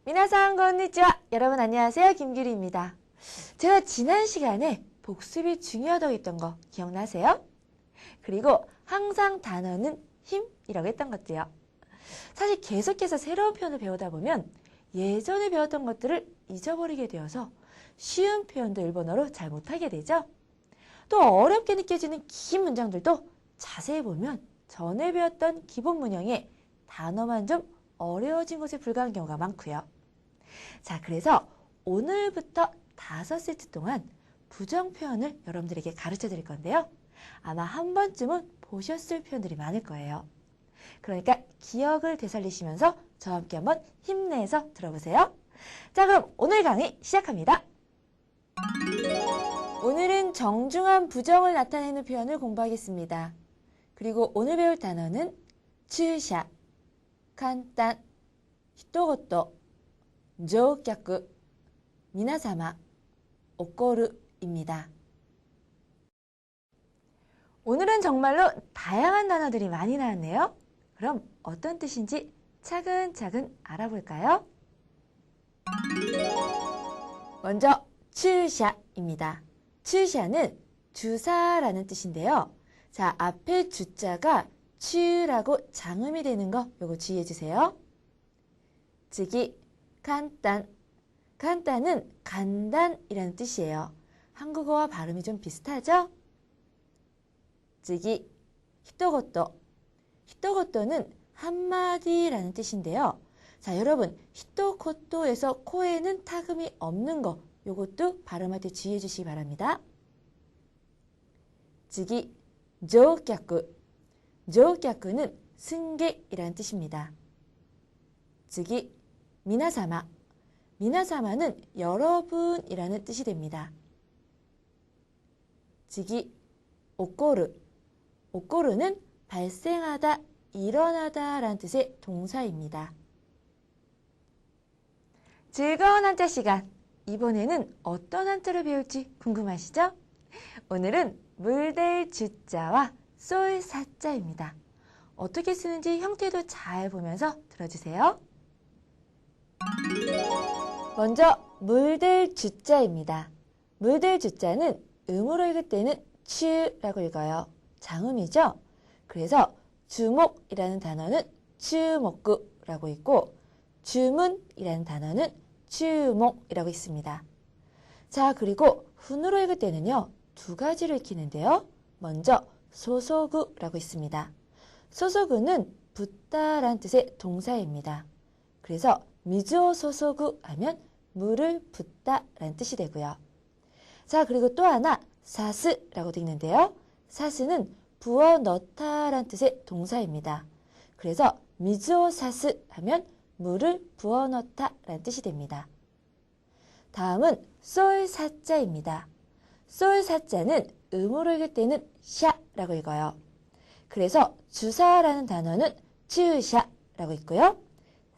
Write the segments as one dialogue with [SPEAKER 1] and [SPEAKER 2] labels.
[SPEAKER 1] 미나상 건니치와. 여러분 안녕하세요. 김규리입니다. 제가 지난 시간에 복습이 중요하다고 했던 거 기억나세요? 그리고 항상 단어는 힘이라고 했던 것도요. 사실 계속해서 새로운 표현을 배우다 보면 예전에 배웠던 것들을 잊어버리게 되어서 쉬운 표현도 일본어로 잘 못하게 되죠. 또 어렵게 느껴지는 긴 문장들도 자세히 보면 전에 배웠던 기본 문형에 단어만 좀 어려워진 것에 불과한 경우가 많고요. 자, 그래서 오늘부터 5세트 동안 부정 표현을 여러분들에게 가르쳐 드릴 건데요. 아마 한 번쯤은 보셨을 표현들이 많을 거예요. 그러니까 기억을 되살리시면서 저와 함께 한번 힘내서 들어보세요. 자, 그럼 오늘 강의 시작합니다. 오늘은 정중한 부정을 나타내는 표현을 공부하겠습니다. 그리고 오늘 배울 단어는 츠샤, 간단, 히토고토, 조격구, 미나사마, 오코르입니다. 오늘은 정말로 다양한 단어들이 많이 나왔네요. 그럼 어떤 뜻인지 차근차근 알아볼까요? 먼저 츠샤입니다. 츠샤는 주사라는 뜻인데요. 자, 앞에 주자가 츠라고 장음이 되는 거 요거 주의해 주세요. 즈기, 간단. 간단은 간단이라는 뜻이에요. 한국어와 발음이 좀 비슷하죠? 즈기, 히토고토. 히토고토는 한마디라는 뜻인데요. 자, 여러분, 히토고토에서 코에는 타금이 없는 거 요것도 발음할 때 주의해 주시기 바랍니다. 즈기, 조격구. 조격구는 승객이라는 뜻입니다. 즈기, 미나사마. 미나사마는 여러분이라는 뜻이 됩니다. 즈기, 오코르. 오코르는 발생하다, 일어나다 라는 뜻의 동사입니다. 즐거운 한자 시간. 이번에는 어떤 한자를 배울지 궁금하시죠? 오늘은 물될 주자와 쏠 사자입니다. 어떻게 쓰는지 형태도 잘 보면서 들어주세요. 먼저 물될 주자입니다. 물될 주자는 음으로 읽을 때는 추라고 읽어요. 장음이죠? 그래서 주목이라는 단어는 추목구라고 읽고 주문이라는 단어는 추목이라고 있습니다. 자, 그리고 훈으로 읽을 때는요. 두 가지를 익히는데요. 먼저 소소구라고 있습니다. 소소구는 붓다라는 뜻의 동사입니다. 그래서 미즈오 소소구 하면 물을 붓다라는 뜻이 되고요. 자, 그리고 또 하나 사스라고 되어 있는데요. 사스는 부어 넣다라는 뜻의 동사입니다. 그래서 미즈오 사스 하면 물을 부어 넣다라는 뜻이 됩니다. 다음은 쏠 사자입니다. 쏠 사자는 음으로 읽을 때는 샤라고 읽어요. 그래서 주사라는 단어는 츠샤라고 있고요.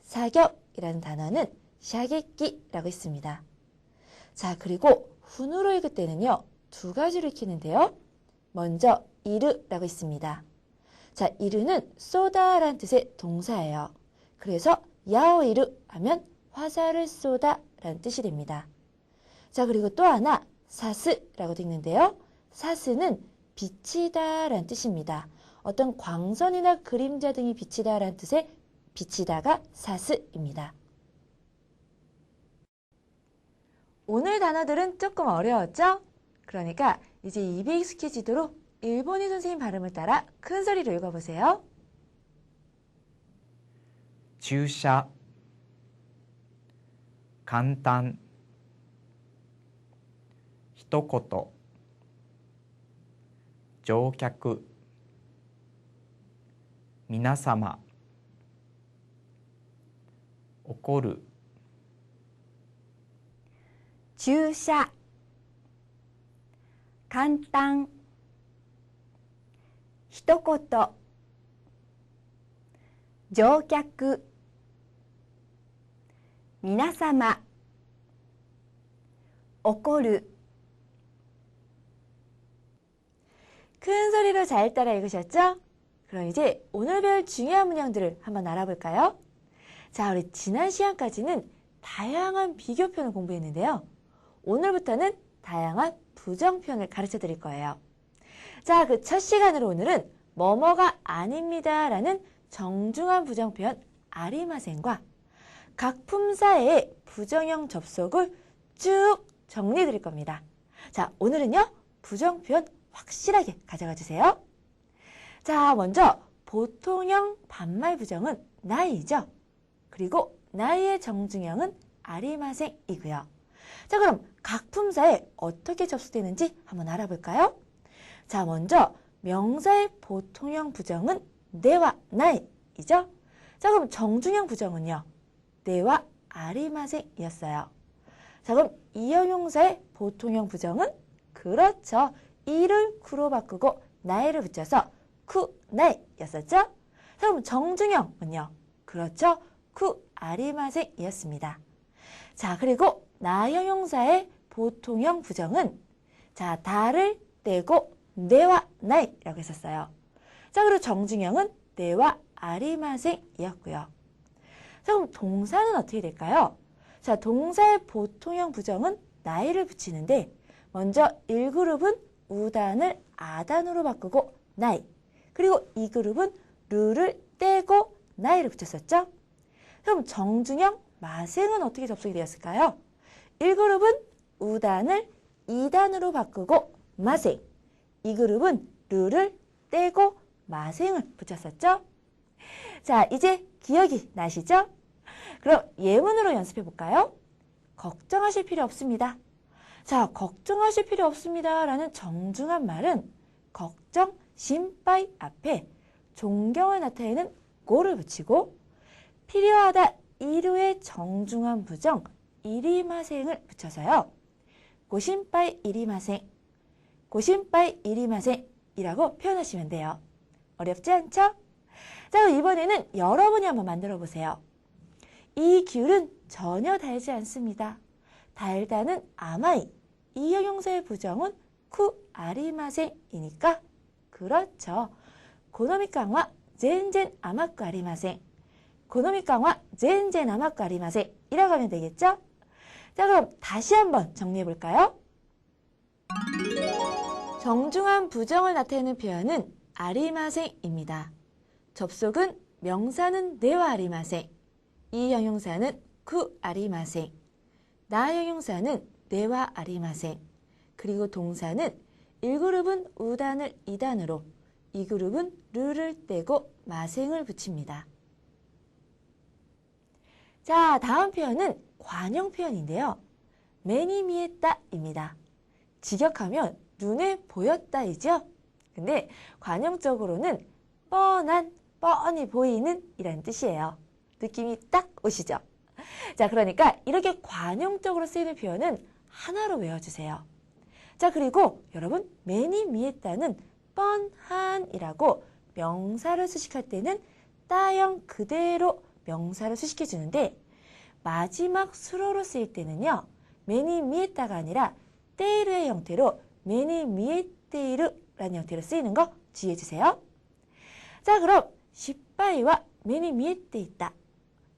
[SPEAKER 1] 사격이라는 단어는 샤게끼라고 있습니다. 자, 그리고 훈으로 읽을 때는요. 두 가지를 익히는데요. 먼저 이르라고 있습니다. 자, 이르는 쏘다라는 뜻의 동사예요. 그래서 야오이르 하면 화살을 쏘다라는 뜻이 됩니다. 자, 그리고 또 하나 사스라고 되어 있는데요. 사스는 비치다라는 뜻입니다. 어떤 광선이나 그림자 등이 비치다라는 뜻의 비치다가 사스입니다. 오늘 단어들은 조금 어려웠죠? 그러니까 이제 입에 익숙해지도록 일본인 선생님 발음을 따라 큰 소리로 읽어보세요.
[SPEAKER 2] 주샤, 간단, 히토코토, 조격구, 미나사마, 오코르.
[SPEAKER 3] 주샤, 간단, 히토코토, 조격구, 미나사마, 오코르.
[SPEAKER 1] 큰 소리로 잘 따라 읽으셨죠? 그럼 이제 오늘 배울 중요한 문장들을 한번 알아볼까요? 자, 우리 지난 시간까지는 다양한 비교 표현을 공부했는데요. 오늘부터는 다양한 부정 표현을 가르쳐 드릴 거예요. 자, 그 첫 시간으로 오늘은 뭐뭐가 아닙니다 라는 정중한 부정 표현 아리마센과 각 품사의 부정형 접속을 쭉 정리해 드릴 겁니다. 자, 오늘은요, 부정 표현 확실하게 가져가 주세요. 자, 먼저 보통형 반말 부정은 나이죠. 그리고 나이의 정중형은 아리마센이고요. 자, 그럼 각 품사에 어떻게 접속되는지 한번 알아볼까요? 자, 먼저 명사의 보통형 부정은 네와 나이이죠. 자, 그럼 정중형 부정은요, 네와 아리마센이었어요. 자, 그럼 이형용사의 보통형 부정은 그렇죠. 이를 구로 바꾸고 나이를 붙여서 쿠나이였었죠. 자, 그럼 정중형은요, 그렇죠. 쿠 아리마센이었습니다. 자, 그리고 나형용사의 보통형 부정은 자, 다를 떼고 네와 나이라고 했었어요. 자, 그리고 정중형은 네와 아리마센이었고요. 자, 그럼 동사는 어떻게 될까요? 자, 동사의 보통형 부정은 나이를 붙이는데 먼저 1그룹은 우단을 아단으로 바꾸고 나이, 그리고 2그룹은 르를 떼고 나이를 붙였었죠? 그럼 정중형 마생은 어떻게 접속이 되었을까요? 1그룹은 우단을 2단으로 바꾸고 마생, 2그룹은 르를 떼고 마생을 붙였었죠? 자, 이제 기억이 나시죠? 그럼 예문으로 연습해 볼까요? 걱정하실 필요 없습니다. 자, 걱정하실 필요 없습니다 라는 정중한 말은 걱정, 심빠이 앞에 존경을 나타내는 고를 붙이고 필요하다 이루의 정중한 부정 이리마생을 붙여서요. 고심빠이 이리마생, 고심빠이 이리마생이라고 표현하시면 돼요. 어렵지 않죠? 자, 그럼 이번에는 여러분이 한번 만들어 보세요. 이 귤은 전혀 달지 않습니다. 달다는 아마이, 이 형용사의 부정은 쿠 아리마센이니까 그렇죠. 고노미깡와 젠젠 아마쿠 아리마센, 고노미깡와 젠젠 아마쿠 아리마센 이라고 하면 되겠죠? 자, 그럼 다시 한번 정리해 볼까요? 정중한 부정을 나타내는 표현은 아리마센입니다. 접속은 명사는 네와 아리마센, 이 형용사는 쿠 아리마센, 나 형용사는 네와 아리마센, 그리고 동사는 1그룹은 우단을 2단으로, 2그룹은 르를 떼고 마생을 붙입니다. 자, 다음 표현은 관용 표현인데요. 매니미에따입니다. 직역하면 눈에 보였다이죠? 근데 관용적으로는 뻔한, 뻔히 보이는 이라는 뜻이에요. 느낌이 딱 오시죠? 자, 그러니까 이렇게 관용적으로 쓰이는 표현은 하나로 외워주세요. 자, 그리고 여러분, 매니미에따는 뻔한이라고 명사를 수식할 때는 따형 그대로 명사를 수식해주는데 마지막 수로로 쓰일 때는요, 매니미에따가 아니라 떼이르의 형태로 매니미에떼이르라는 형태로 쓰이는 거 주의해주세요. 자, 그럼 십바이와 매니미에떼 있다,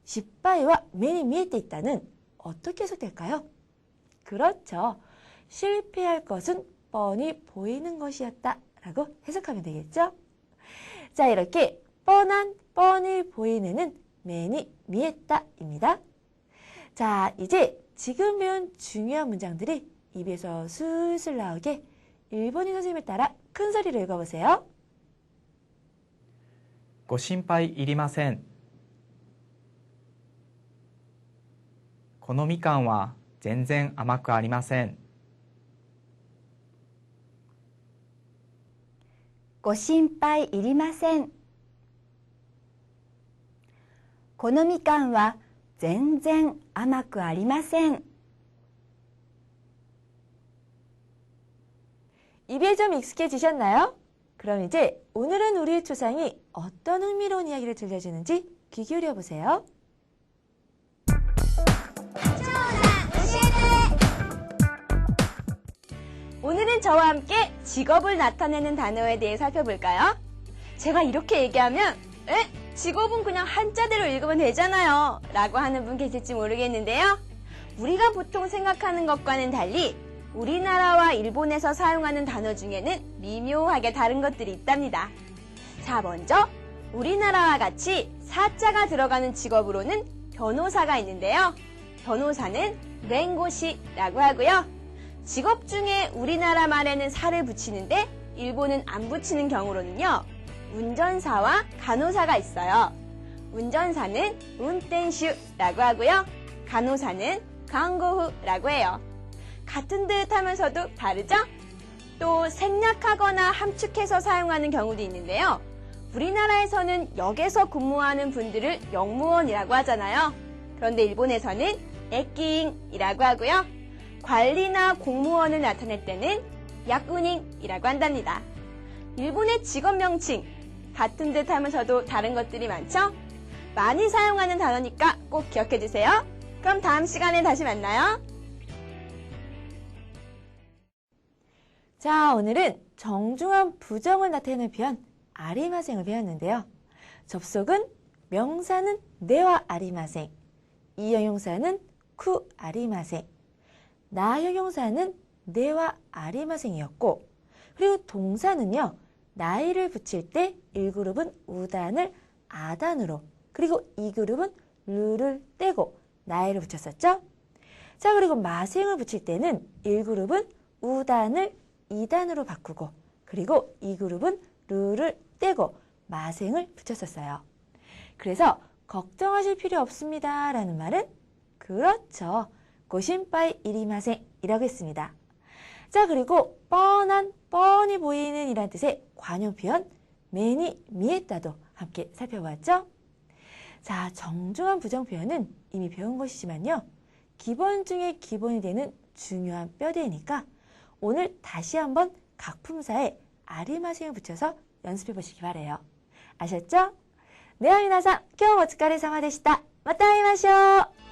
[SPEAKER 1] 십바이와 매니미에떼 있다는 어떻게 해석될까요? 그렇죠. 실패할 것은 뻔히 보이는 것이었다 라고 해석하면 되겠죠? 자, 이렇게 뻔한, 뻔히 보이는은 매니미에따입니다. 자, 이제 지금 배운 중요한 문장들이 입에서 슬슬 나오게 일본인 선생님에 따라 큰 소리로 읽어보세요.
[SPEAKER 2] ご心配いりません。このみかんは全然甘くありません。
[SPEAKER 3] ご心配いりません。このみかんは全然甘くありません。
[SPEAKER 1] 입에 좀 익숙해지셨나요? 그럼 이제 오늘은 우리의 초상이 어떤 흥미로운 이야기를 들려주는지 귀 기울여 보세요.
[SPEAKER 4] 오늘은 저와 함께 직업을 나타내는 단어에 대해 살펴볼까요? 제가 이렇게 얘기하면 직업은 그냥 한자대로 읽으면 되잖아요. 라고 하는 분 계실지 모르겠는데요. 우리가 보통 생각하는 것과는 달리 우리나라와 일본에서 사용하는 단어 중에는 미묘하게 다른 것들이 있답니다. 자, 먼저 우리나라와 같이 사자가 들어가는 직업으로는 변호사가 있는데요. 변호사는 弁護士라고 하고요. 직업 중에 우리나라 말에는 사를 붙이는데 일본은 안 붙이는 경우로는요. 운전사와 간호사가 있어요. 운전사는 운転手라고 하고요. 간호사는 간호사라고 해요. 같은 듯 하면서도 다르죠? 또 생략하거나 함축해서 사용하는 경우도 있는데요. 우리나라에서는 역에서 근무하는 분들을 역무원이라고 하잖아요. 그런데 일본에서는駅員이라고 하고요. 관리나 공무원을 나타낼 때는 야쿠닌이라고 한답니다. 일본의 직업 명칭, 같은 듯 하면서도 다른 것들이 많죠? 많이 사용하는 단어니까 꼭 기억해 주세요. 그럼 다음 시간에 다시 만나요.
[SPEAKER 1] 자, 오늘은 정중한 부정을 나타내는 표현 아리마생을 배웠는데요. 접속은 명사는 네와 아리마생, 이형용사는 쿠 아리마생, 나형용사는 네와 아리마생이었고, 그리고 동사는요, 나이를 붙일 때 1그룹은 우단을 아단으로, 그리고 2그룹은 르를 떼고 나이를 붙였었죠? 자, 그리고 마생을 붙일 때는 1그룹은 우단을 2단으로 바꾸고, 그리고 2그룹은 르를 떼고 마생을 붙였었어요. 그래서 걱정하실 필요 없습니다 라는 말은 그렇죠. 고심빠이 이리마생 이라고 했습니다. 자, 그리고 뻔히 보이는 이란 뜻의 관용 표현 매니 미에따도 함께 살펴보았죠. 자, 정중한 부정 표현은 이미 배운 것이지만요. 기본 중에 기본이 되는 중요한 뼈대니까 오늘 다시 한번 각 품사에 아리마생을 붙여서 연습해 보시기 바래요. 아셨죠? では皆さん、今日もお疲れ様でした。また会いましょう。